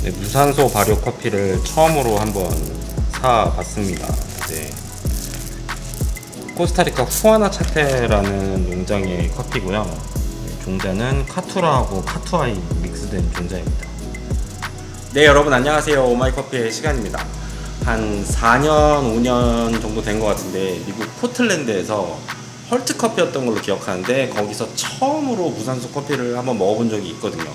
네, 무산소 발효 커피를 처음으로 한번 사봤습니다. 네. 코스타리카 후아나 차테라는 농장의 커피고요. 네, 종자는 카투라하고 카투아이 믹스된 종자입니다. 네, 여러분 안녕하세요. 오마이커피의 시간입니다. 한 4년, 5년 정도 된 것 같은데 미국 포틀랜드에서 헐트 커피였던 걸로 기억하는데 거기서 처음으로 무산소 커피를 한번 먹어본 적이 있거든요.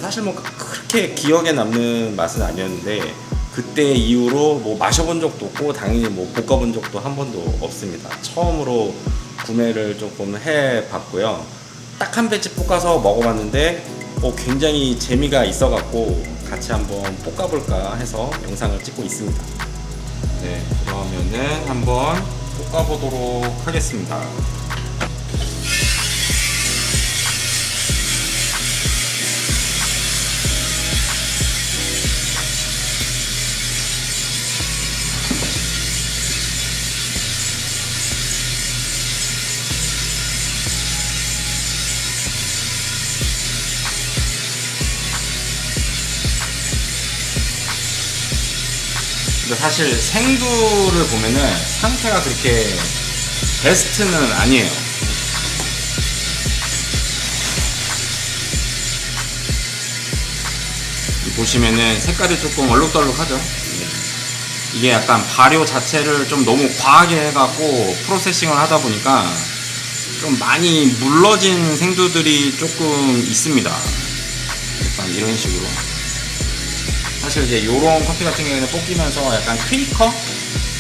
사실 뭐 그렇게 기억에 남는 맛은 아니었는데 그때 이후로 뭐 마셔본 적도 없고 당연히 뭐 볶아본 적도 한 번도 없습니다. 처음으로 구매를 조금 해봤고요. 딱 한 배치 볶아서 먹어봤는데 굉장히 재미가 있어갖고 같이 한번 볶아볼까 해서 영상을 찍고 있습니다. 네, 그러면은 한번 볶아보도록 하겠습니다. 근데 사실 생두를 보면은 상태가 그렇게 베스트는 아니에요. 보시면은 색깔이 조금 얼룩덜룩하죠. 이게 약간 발효 자체를 좀 너무 과하게 해갖고 프로세싱을 하다 보니까 좀 많이 물러진 생두들이 조금 있습니다. 약간 이런 식으로. 사실 이제 요런 커피 같은 경우에는 볶이면서 약간 퀘이커?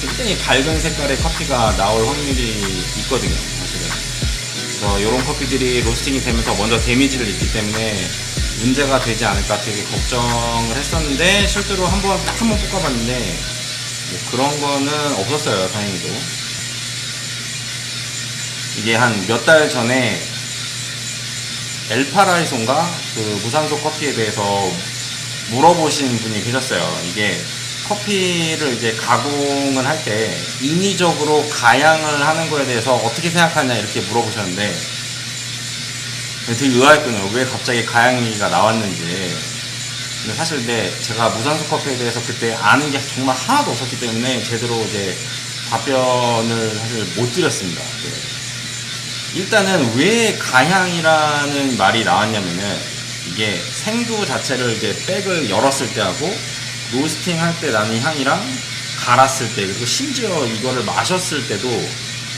굉장히 밝은 색깔의 커피가 나올 확률이 있거든요, 사실은. 그래서 요런 커피들이 로스팅이 되면서 먼저 데미지를 입기 때문에 문제가 되지 않을까 되게 걱정을 했었는데 실제로 딱 한 번 볶아봤는데 뭐 그런 거는 없었어요, 다행히도. 이게 한 몇 달 전에 엘파라이소인가? 그 무산소 커피에 대해서 물어보신 분이 계셨어요. 이게 커피를 이제 가공을 할 때 인위적으로 가양을 하는 거에 대해서 어떻게 생각하냐 이렇게 물어보셨는데 되게 의아했거든요. 왜 갑자기 가양이가 나왔는지. 근데 사실 제가 무산소 커피에 대해서 그때 아는 게 정말 하나도 없었기 때문에 제대로 이제 답변을 사실 못 드렸습니다. 일단은 왜 가향이라는 말이 나왔냐면은 이게 생두 자체를 이제 백을 열었을 때 하고 로스팅 할 때 나는 향이랑 갈았을 때 그리고 심지어 이거를 마셨을 때도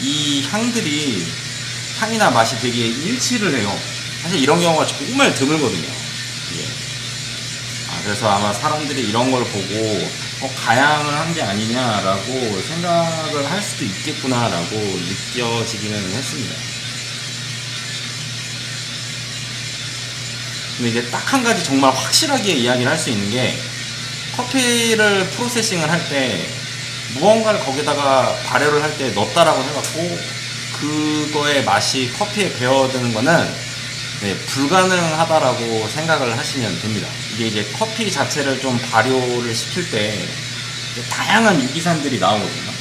이 향들이 향이나 맛이 되게 일치를 해요. 사실 이런 경우가 정말 드물거든요. 그래서 아마 사람들이 이런 걸 보고 가양을 한 게 아니냐라고 생각을 할 수도 있겠구나라고 느껴지기는 했습니다. 근데 이제 딱 한 가지 정말 확실하게 이야기를 할 수 있는 게 커피를 프로세싱을 할 때 무언가를 거기다가 발효를 할 때 넣었다라고 해갖고 그거의 맛이 커피에 배어드는 거는 불가능하다라고 생각을 하시면 됩니다. 이게 이제 커피 자체를 좀 발효를 시킬 때 다양한 유기산들이 나오거든요.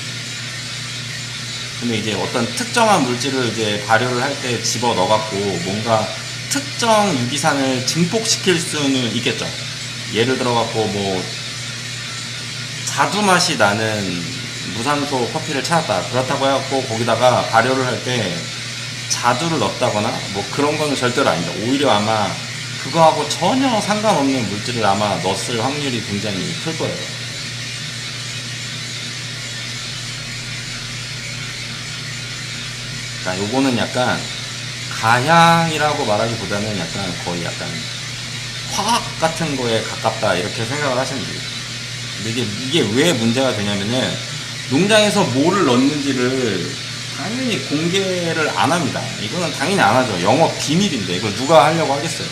근데 이제 어떤 특정한 물질을 이제 발효를 할 때 집어 넣어갖고 뭔가 특정 유기산을 증폭시킬 수는 있겠죠. 예를 들어갖고 뭐 자두 맛이 나는 무산소 커피를 찾았다. 그렇다고 해갖고 거기다가 발효를 할 때 자두를 넣었다거나 뭐 그런 거는 절대로 아닙니다. 오히려 아마 그거하고 전혀 상관없는 물질을 아마 넣었을 확률이 굉장히 클 거예요. 그러니까 요거는 약간 가향이라고 말하기보다는 약간 거의 약간 화학 같은 거에 가깝다 이렇게 생각을 하시면 돼요. 근데 이게 왜 문제가 되냐면은 농장에서 뭐를 넣는지를 당연히 공개를 안 합니다. 이거는 당연히 안 하죠. 영업 비밀인데 이걸 누가 하려고 하겠어요.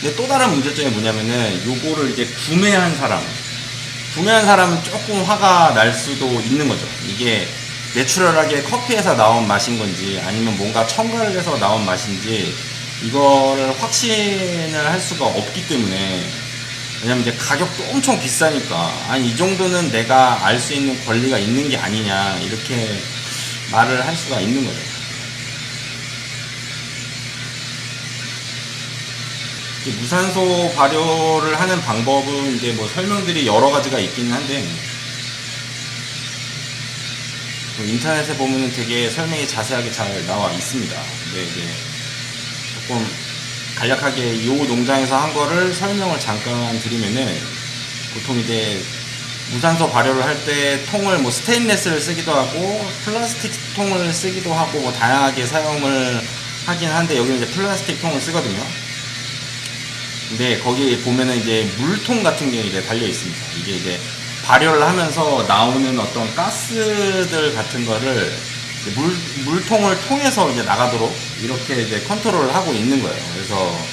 근데 또 다른 문제점이 뭐냐면은 요거를 이제 구매한 사람은 조금 화가 날 수도 있는 거죠. 이게 내추럴하게 커피에서 나온 맛인 건지 아니면 뭔가 첨가를 해서 나온 맛인지 이거를 확신을 할 수가 없기 때문에. 왜냐면 이제 가격도 엄청 비싸니까 아니 이 정도는 내가 알 수 있는 권리가 있는 게 아니냐 이렇게 말을 할 수가 있는 거죠. 무산소 발효를 하는 방법은 이제 뭐 설명들이 여러 가지가 있기는 한데, 인터넷에 보면은 되게 설명이 자세하게 잘 나와 있습니다. 근데 이제 조금 간략하게 이 농장에서 한 거를 설명을 잠깐 드리면은, 보통 이제 무산소 발효를 할 때 통을 뭐 스테인레스를 쓰기도 하고 플라스틱 통을 쓰기도 하고 뭐 다양하게 사용을 하긴 한데, 여기는 이제 플라스틱 통을 쓰거든요. 근데 거기 보면은 이제 물통 같은 게 이제 달려 있습니다. 이게 이제 발효를 하면서 나오는 어떤 가스들 같은 거를 물통을 통해서 이제 나가도록 이렇게 이제 컨트롤을 하고 있는 거예요. 그래서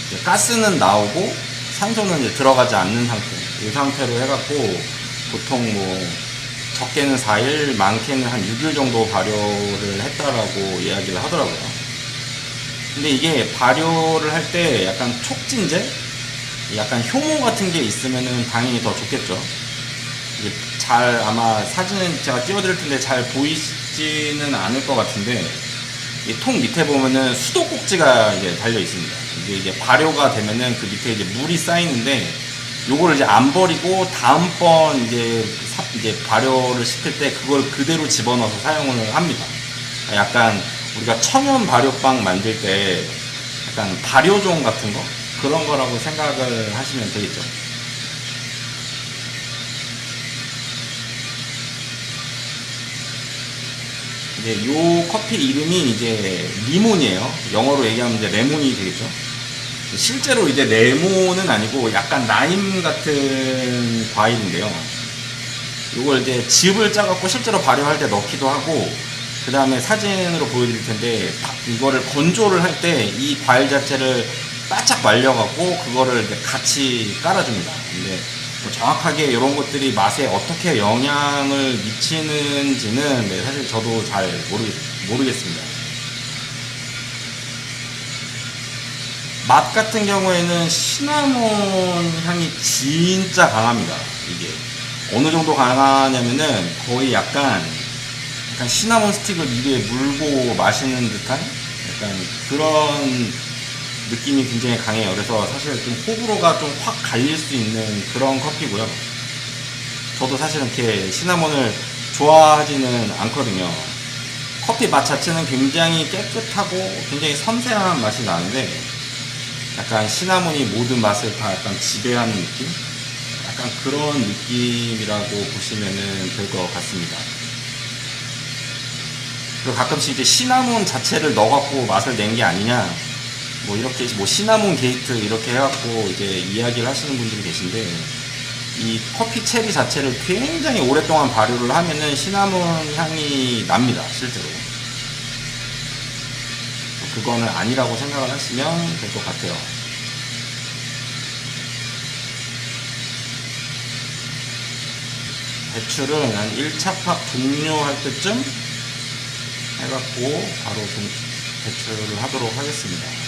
이제 가스는 나오고 산소는 이제 들어가지 않는 상태, 이 상태로 해갖고 보통 뭐 적게는 4일, 많게는 한 6일 정도 발효를 했다라고 이야기를 하더라고요. 근데 이게 발효를 할 때 약간 촉진제, 약간 효모 같은 게 있으면은 당연히 더 좋겠죠. 이게 잘, 아마 사진은 제가 띄워드릴 텐데 잘 보이지는 않을 것 같은데, 이 통 밑에 보면은 수도꼭지가 이제 달려 있습니다. 이게 이제 발효가 되면은 그 밑에 이제 물이 쌓이는데, 요거를 이제 안 버리고 다음번 이제 발효를 시킬 때 그걸 그대로 집어넣어서 사용을 합니다. 약간 우리가 천연 발효빵 만들 때 약간 발효종 같은 거, 그런 거라고 생각을 하시면 되겠죠. 이제 요 커피 이름이 이제 리몬이에요. 영어로 얘기하면 이제 레몬이 되겠죠. 실제로 이제 레몬은 아니고 약간 라임 같은 과일인데요. 요걸 이제 즙을 짜갖고 실제로 발효할 때 넣기도 하고, 그 다음에 사진으로 보여드릴 텐데, 이거를 건조를 할 때 이 과일 자체를 바짝 말려갖고 그거를 이제 같이 깔아줍니다. 근데 뭐 정확하게 이런 것들이 맛에 어떻게 영향을 미치는지는 사실 저도 잘 모르겠습니다. 맛 같은 경우에는 시나몬 향이 진짜 강합니다. 이게 어느 정도 강하냐면은 거의 약간 시나몬 스틱을 입에 물고 마시는 듯한 약간 그런 느낌이 굉장히 강해요. 그래서 사실 좀 호불호가 좀 확 갈릴 수 있는 그런 커피고요. 저도 사실은 이렇게 시나몬을 좋아하지는 않거든요. 커피 맛 자체는 굉장히 깨끗하고 굉장히 섬세한 맛이 나는데, 약간 시나몬이 모든 맛을 다 약간 지배하는 느낌? 약간 그런 느낌이라고 보시면 될 것 같습니다. 그리고 가끔씩 이제 시나몬 자체를 넣어갖고 맛을 낸 게 아니냐, 뭐 이렇게 뭐 시나몬 게이트 이렇게 해갖고 이제 이야기를 하시는 분들이 계신데, 이 커피 체리 자체를 굉장히 오랫동안 발효를 하면은 시나몬 향이 납니다, 실제로. 그거는 아니라고 생각을 하시면 될 것 같아요. 배출은 한 1차 팝 종료할 때쯤 해갖고 바로 좀 배출을 하도록 하겠습니다.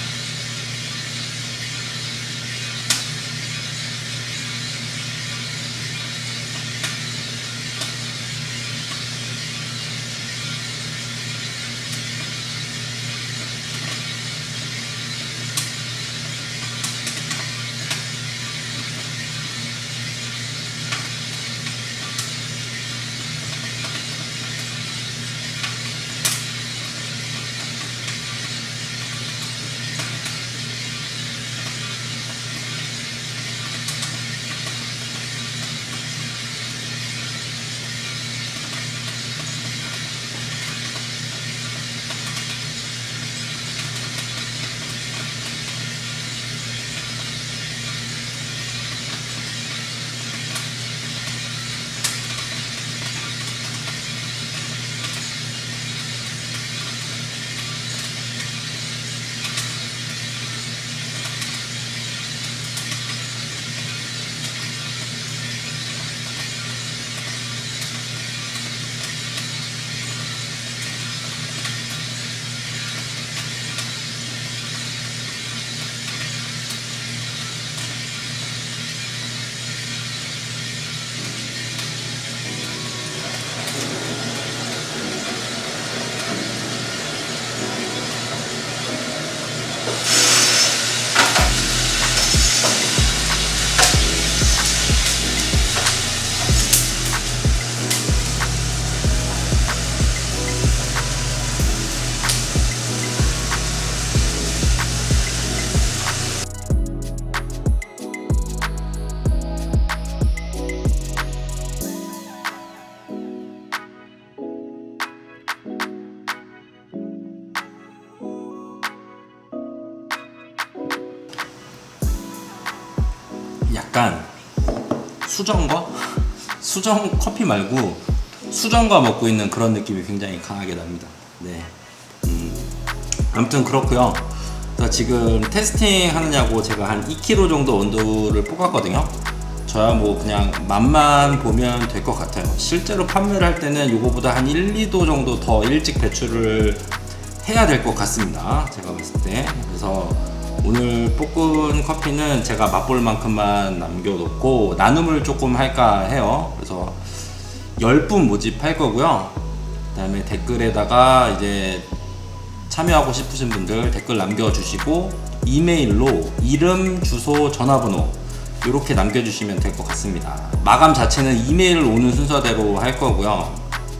약간 수정 커피 말고 수정과 먹고 있는 그런 느낌이 굉장히 강하게 납니다. 네. 아무튼 그렇고요. 지금 테스팅 하느냐고 제가 한 2kg 정도 원두를 뽑았거든요. 저야 뭐 그냥 맛만 보면 될 것 같아요. 실제로 판매를 할 때는 요거보다 한 1, 2도 정도 더 일찍 배출을 해야 될 것 같습니다. 제가 봤을 때. 그래서 오늘 볶은 커피는 제가 맛볼 만큼만 남겨놓고 나눔을 조금 할까 해요. 그래서 10분 모집할 거고요. 그 다음에 댓글에다가 이제 참여하고 싶으신 분들 댓글 남겨주시고 이메일로 이름, 주소, 전화번호 이렇게 남겨주시면 될 것 같습니다. 마감 자체는 이메일 오는 순서대로 할 거고요.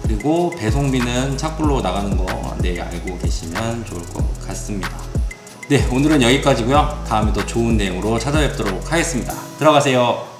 그리고 배송비는 착불로 나가는 거 알고 계시면 좋을 것 같습니다. 네, 오늘은 여기까지고요. 다음에 더 좋은 내용으로 찾아뵙도록 하겠습니다. 들어가세요.